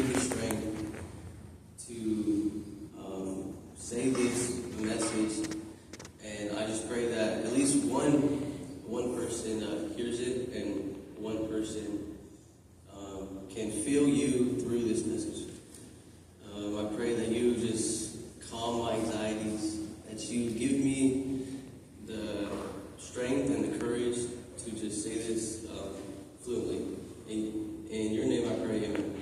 me strength to say this message. And I just pray that at least one person hears it, and one person can feel you through this message. I pray that you just calm my anxieties, that you give me the strength and the courage to just say this fluently. In your name I pray, amen.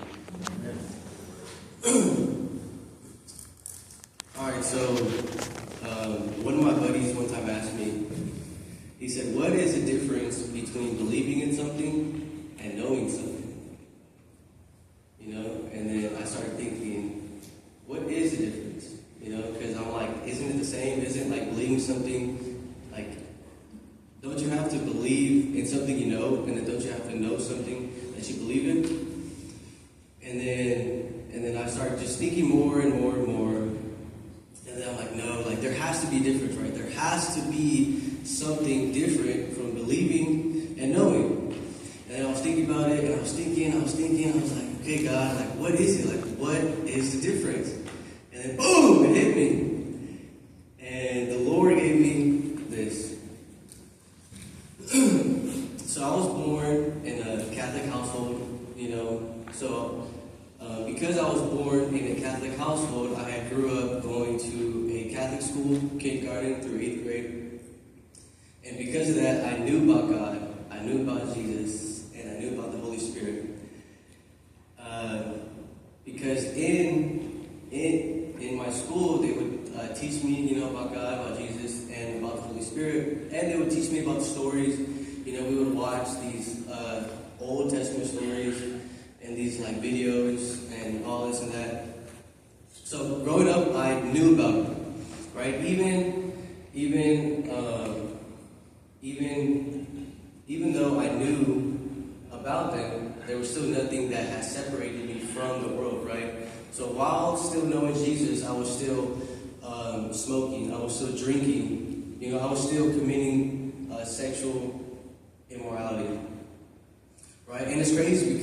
Alright, so one of my buddies one time asked me, he said, what is the difference between believing in something and knowing something? You know, and then I started thinking, what is the difference? You know, because I'm like, isn't it the same? Isn't like believing something, like, don't you have to believe in something you know, and then don't you have to know something that you believe in? And then I started just thinking more and more and more, and then I'm like, no, like there has to be a difference, right? There has to be something different from believing and knowing. And I was thinking about it, and I was thinking, I was like, okay, God, like, what is it? Like, what is the difference? And then, boom, it hit me. And the Lord gave me this. So I was born in a Catholic household, you know. So because I was born in a Catholic household, I grew up going to a Catholic school, kindergarten through 8th grade. And because of that, I knew about God, I knew about Jesus, and I knew about the Holy Spirit. Because in my school, they would teach me, you know, about God, about Jesus, and about the Holy Spirit. And they would teach me about the stories. You know, we would watch these Old Testament stories and these like videos and all this and that. So growing up, I knew about it, right? Even though I knew about them, there was still nothing that had separated me from the world, right? So while still knowing Jesus, I was still smoking, I was still drinking, you know, I was still committing sexual immorality, right? And it's crazy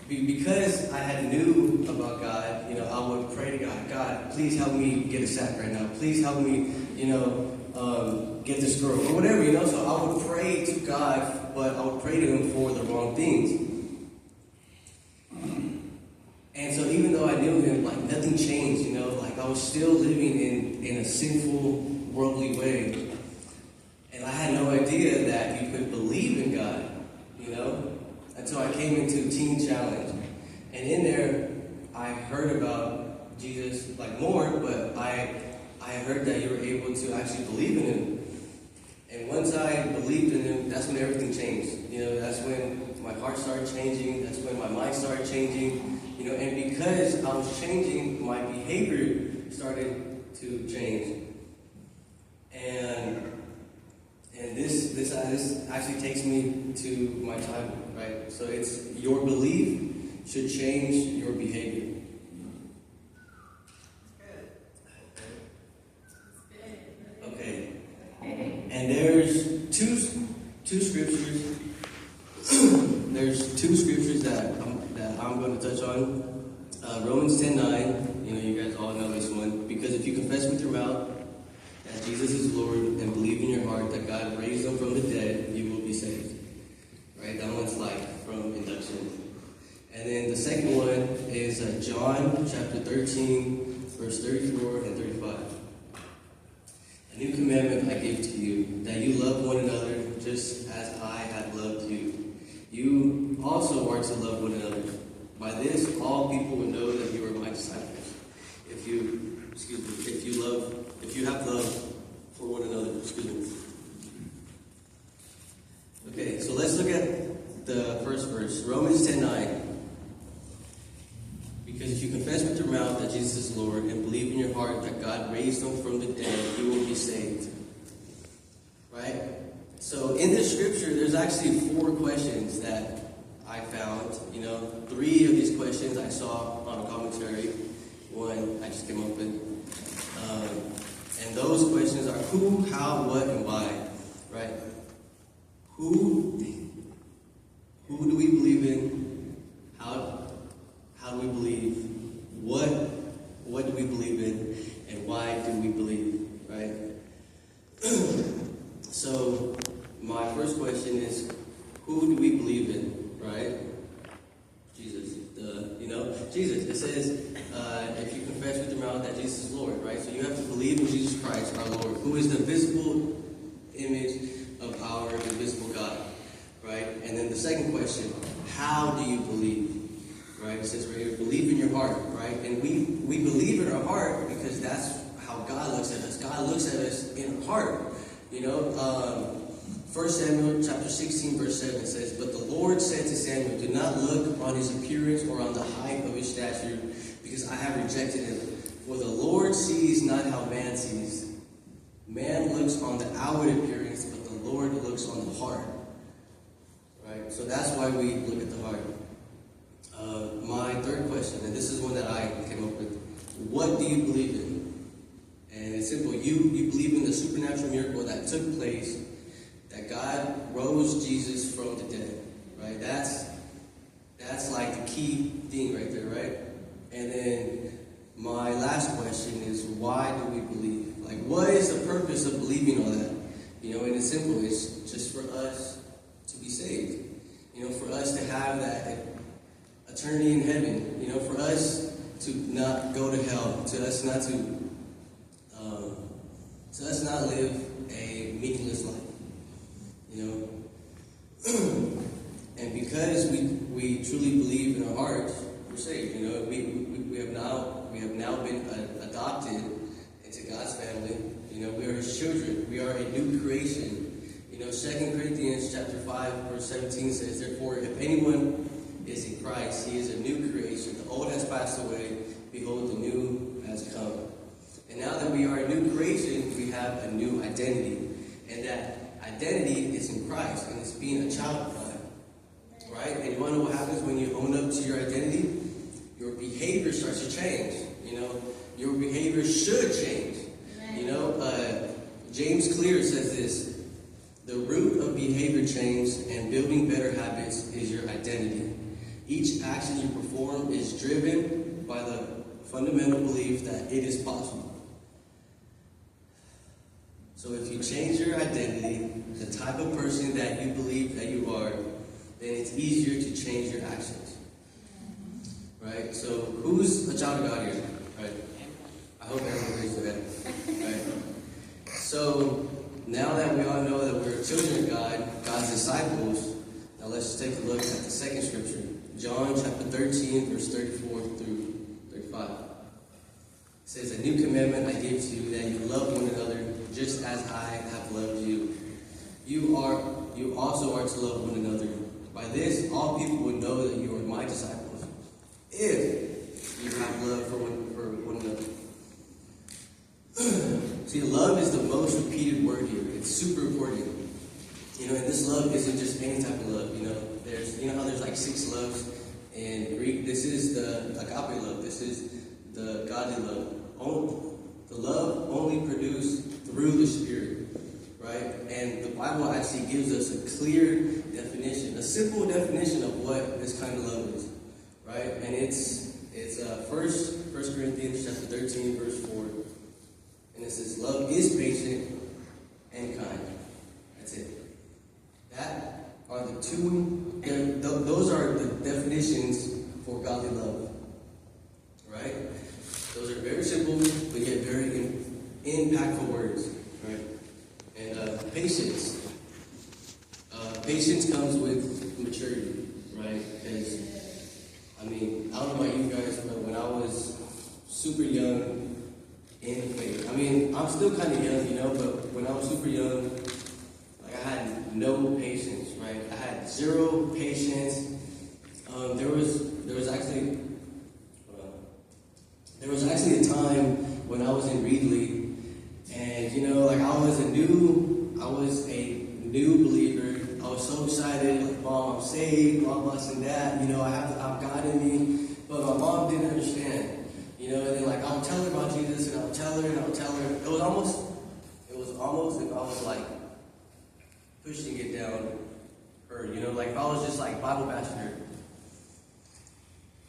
because I had knew about God, you know, I would pray to God, God, please help me get a sack right now. Please help me, you know, get this girl or whatever, you know. So I would pray to God, but I would pray to Him for the wrong things. And so even though I knew Him, like nothing changed, you know, like I was still living in a sinful, worldly way. And I had no idea that you could believe in God, you know, until I came into Teen Challenge. And in there, I heard about Jesus, like more, but I heard that you were able to actually believe in Him. And once I believed in Him, that's when everything changed. You know, that's when my heart started changing. That's when my mind started changing. You know, and because I was changing, my behavior started to change. And this actually takes me to my title, right? So it's your belief should change your behavior. Okay. And there's two scriptures. There's two scriptures that I'm going to touch on. Romans 10:9. You know, you guys all know this one. Because if you confess with your mouth that Jesus is Lord and believe in your heart that God raised Him from the dead, you will be saved. Right? That one's like from induction. And then the second one is John chapter 13, verse 34 and 35. A new commandment I give to you, that you love one another just as I have loved you. You also are to love one another. By this, all people will know that you are my disciples. If you have love for one another. Okay, so let's look at the first verse, Romans 10:9. Because if you confess with your mouth that Jesus is Lord and believe in your heart that God raised Him from the dead, you will be saved. Right? So in this scripture, there's actually 4 questions that I found. You know, 3 of these questions I saw on a commentary. 1 I just came up with. And those questions are who, how, what, and why. Right? Who do we believe in? How do do we believe, what do we believe in, and why do we believe, right? So, my first question is, who do we believe in, right? Jesus. Jesus. It says, if you confess with your mouth that Jesus is Lord, right? So you have to believe in Jesus Christ, our Lord, who is the visible image of our invisible God, right? And then the second question, how do you believe, right? It says right here, believe in your heart, right? And we believe in our heart because that's how God looks at us. God looks at us in our heart, 1 Samuel chapter 16, verse 7 says, "But the Lord said to Samuel, do not look on his appearance or on the height of his stature, because I have rejected him. For the Lord sees not how man sees. Man looks on the outward appearance, but the Lord looks on the heart." Right? So that's why we look at the heart. My third question, and this is one that I came up with. What do you believe in? And it's simple. You believe in the supernatural miracle that took place, that God rose Jesus from the dead, right? That's like the key thing right there, right? And then my last question is, why do we believe? Like, what is the purpose of believing all that? And it's simple. It's just for us to be saved. For us to have that eternity in heaven. For us to not go to hell. To us not live a meaningless life. And because we truly believe in our hearts, we're saved. We have now been adopted into God's family. We are His children. We are a new creation. 2 Corinthians chapter 5, verse 17 says, "Therefore, if anyone is in Christ, he is a new creation. The old has passed away; behold, the new has come." And now that we are a new creation, we have a new identity, and that identity is in Christ, and it's being a child of God, right? And you want to know what happens when you own up to your identity? Your behavior starts to change. Your behavior should change. James Clear says this: "The root of behavior change and building better habits is your identity. Each action you perform is driven by the fundamental belief that it is possible." So if you change your identity, the type of person that you believe that you are, then it's easier to change your actions. Right? So who's a child of God here? Right? I hope everyone raised their hand. Right? So now that we all know that we're children of God, God's disciples, now let's take a look at the second scripture. John chapter 13, verse 34 through 35. It says, "A new commandment I give to you, that you love one another just as I have loved you. You also are to love one another. By this, all people will know that you are my disciples, if you have love for one another." See, love is the most repeated word here. It's super important. And this love isn't just any type of love. There's, how there's like 6 loves in Greek. This is the agape love. This is the godly love. The love only produced through the Spirit, right? And the Bible actually gives us a clear definition, a simple definition of what this kind of love is, right? And it's 1 Corinthians chapter 13, verse 4. And it says, "Love is patient and kind." That's it. That are the two, those are the definitions for godly love. Right? Those are very simple, but yet very impactful words. Right? And patience. Patience comes with maturity. Right? Because, I don't know about you guys, but when I was super young in faith, I'm still kind of young, but when I was super young, I had no patience, right? I had zero patience. There was actually a time when I was in Reedley, and I was a new believer. I was so excited, like, Mom, I'm saved, blah, blah, and that. I've God in me, but my mom didn't understand. And then I would tell her about Jesus, and I would tell her, and I would tell her. It was almost if I was pushing it down her, if I was just Bible bashing her.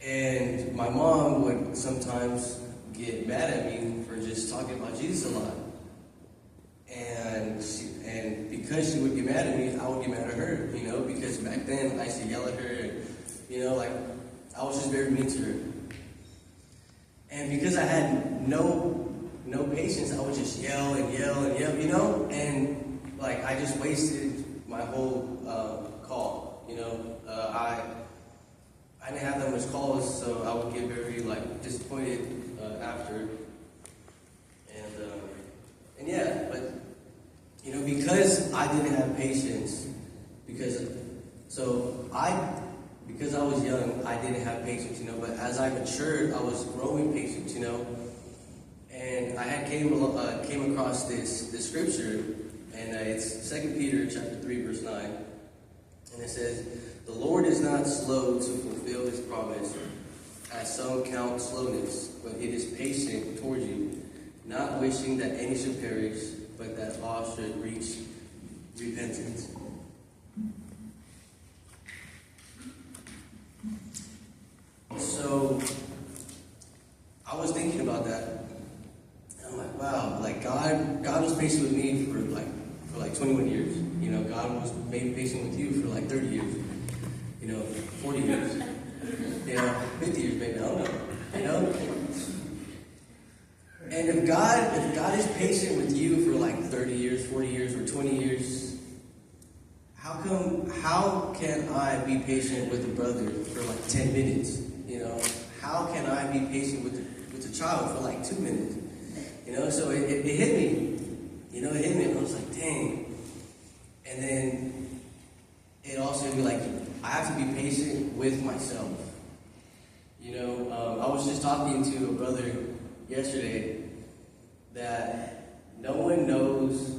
And my mom would sometimes get mad at me for just talking about Jesus a lot. And because she would get mad at me, I would get mad at her, because back then I used to yell at her, and, like, I was just very mean to her. And because I had no patience, I would just yell and yell, and like I just wasted my whole call, I didn't have that much calls, so I would get very disappointed after. But because I didn't have patience, because I was young, I didn't have patience, but as I matured, I was growing patience, and I had came across this scripture, and it's 2 Peter chapter 3, verse 9, and it says, "The Lord is not slow to fulfill his promise, as some count slowness, but it is patient toward you, not wishing that any should perish, but that all should reach repentance." So I was thinking about that. And I'm like, wow, God was patient with me for 21 years. God was maybe patient with you for 30 years. 40 years. 50 years maybe, I don't know. And if God is patient with you for 30 years, 40 years, or 20 years, how can I be patient with a brother for 10 minutes? How can I be patient with a child for 2 minutes? So it hit me. It hit me, and I was like, dang. And then it also hit me I have to be patient with myself. I was just talking to a brother yesterday that no one knows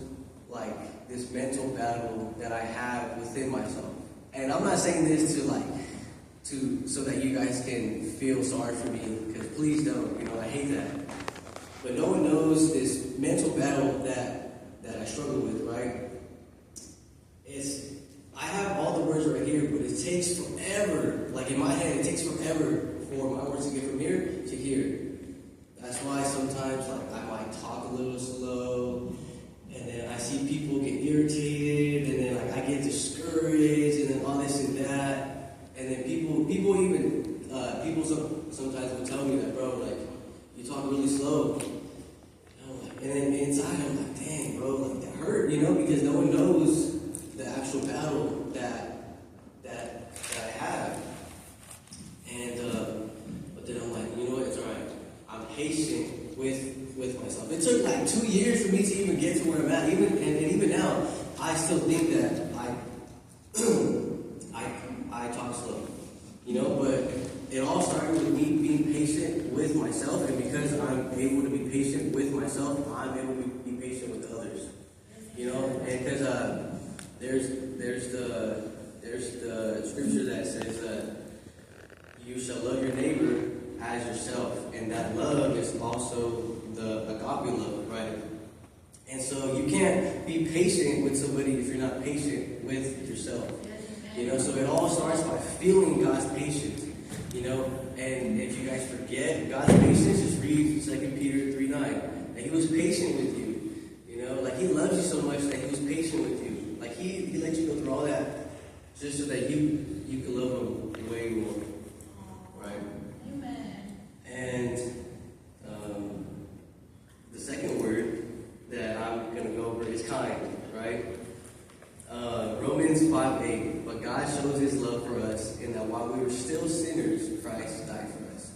this mental battle that I have within myself. And I'm not saying this so that you guys can feel sorry for me, because please don't. I hate that. But no one knows this mental battle that I struggle with, right? I have all the words right here, but it takes forever. In my head, it takes forever for my words to get from here to here. That's why sometimes I might talk a little slow, and then I see people get irritated, and then I get discouraged, and then all this and that, and then people sometimes will tell me that, bro, you talk really slow, and then inside I'm like, dang, bro, that hurt, because no one knows the actual battle that I have, and but then I'm like, you know what, it's alright, I'm patient with myself. It took 2 years for me to even get to where I'm at, even now, I still think that I talk slow, but it all started with me being patient with myself, and because I'm able to be patient with myself, I'm able to be patient with others, and because there's the scripture that says you shall love your neighbor as yourself, and that love is also the agape love, right? And so you can't be patient with somebody if you're not patient with yourself. So it all starts by feeling God's patience. And if you guys forget God's patience, just read 2 Peter 3:9. That He was patient with you. He loves you so much that He was patient with you. He let you go through all that just so that you could love Him way more. Right? Amen. And the second word that I'm going to go over is kind, right? Romans 5:8. But God shows His love for us in that while we were still sinners, Christ died for us.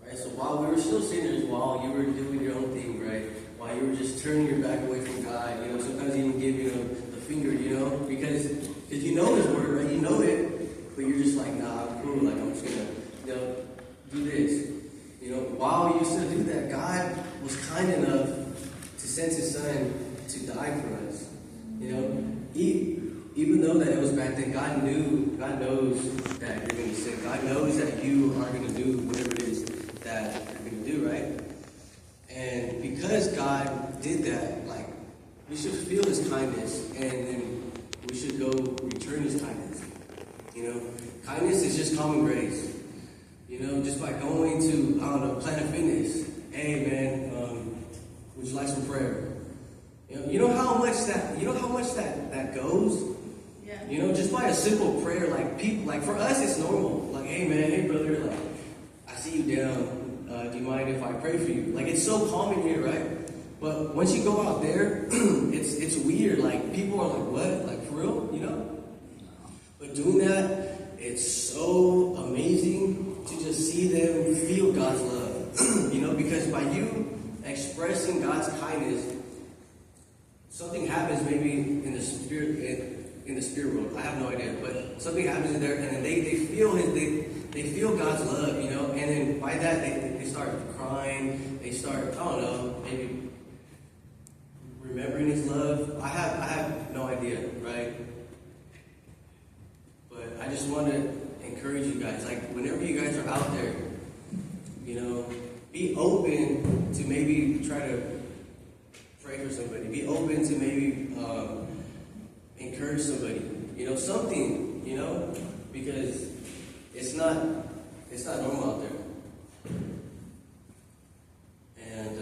Right? So while we were still sinners, while you were doing your own thing, right? While you were just turning your back away from God, sometimes He even give the finger, because you know His word, right? You know it, but you're just like, nah, I'm cool. I'm just gonna, do this. While you still do that, God was kind enough to send His Son to die for us. Even though that it was back then, God knows that you're going to sin. God knows that you are going to do whatever it is that you're going to do, right? And because God did that, we should feel His kindness, and then we should go return His kindness. Kindness is just common grace. just by going to, I don't know, Planet Fitness. Hey man, would you like some prayer? You know how much that goes? Yeah. You know, just by a simple prayer, like people, like for us it's normal. Like, hey man, hey brother, like I see you down. Do you mind if I pray for you? Like it's so common here, right? But once you go out there, it's weird. Like people are like, what? Like for real? You know? But doing that, it's so amazing to just see them feel God's love. You know, because by you expressing God's kindness, something happens maybe in the spirit world. I have no idea, but something happens in there, and then they feel God's love, you know, and then by that they start crying. They start, I don't know, maybe remembering His love. I have no idea, right? But I just want to encourage you guys, like whenever you guys are out there, you know, be open to maybe try to pray for somebody. Be open to maybe encourage somebody. You know, something, you know, because it's not normal out there. And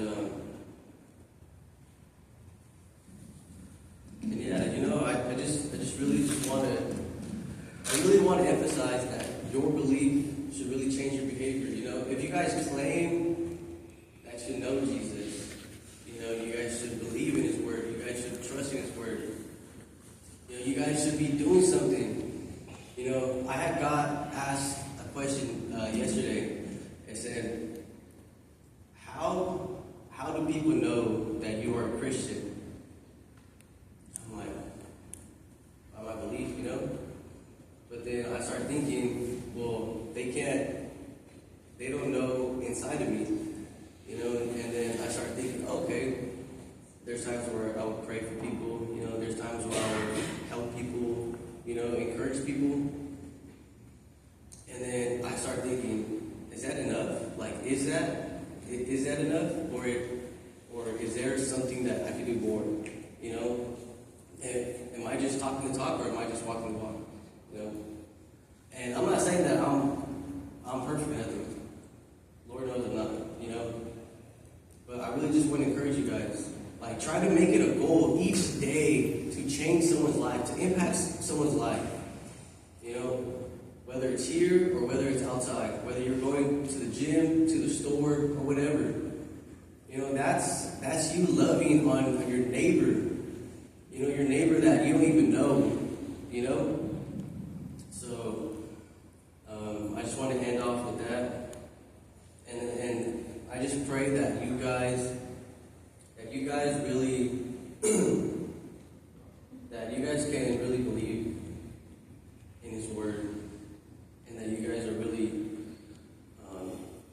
yeah, you know, I really want to emphasize that your belief should really change your behavior. You know, if you guys claim that you know Jesus, you know, you guys should believe in His word. You guys should trust in His word. You know, you guys should be doing something. You know, I had God ask a question yesterday. It said, how do people know that you are a Christian? I'm like, by my belief, you know? But then I start thinking, well, they don't know inside of me, you know? And then I start thinking, okay, there's times where I would pray for people, you know, there's times where I would help people, you know, encourage people. And then I start thinking, is that enough? Like, is that enough? Or is there something that I can do more? You know? Am I just talking the talk, or am I just walking the walk? You know? And I'm not saying that I'm perfect at nothing. Lord knows I'm not, you know? But I really just want to encourage you guys. Like, try to make it a goal each day to change someone's life, to impact someone's life. You know? Whether it's here or whether it's outside, whether you're going to the gym, to the store, or whatever. You know, that's you loving on your neighbor. You know, your neighbor that you don't even know. You know? So, I just want to end off with that. And I just pray that you guys really, that you guys can really believe in His word. And that you guys are really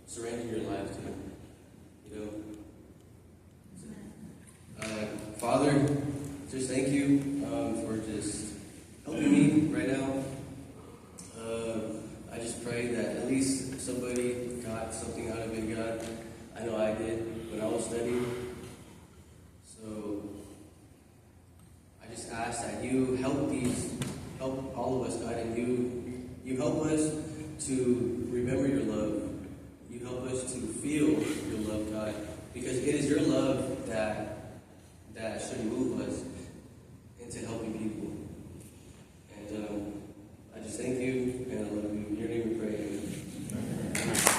surrendering your lives to Him. You know? Father, just thank you for just helping me right now. I just pray that at least somebody got something out of it, God. I know I did when I was studying.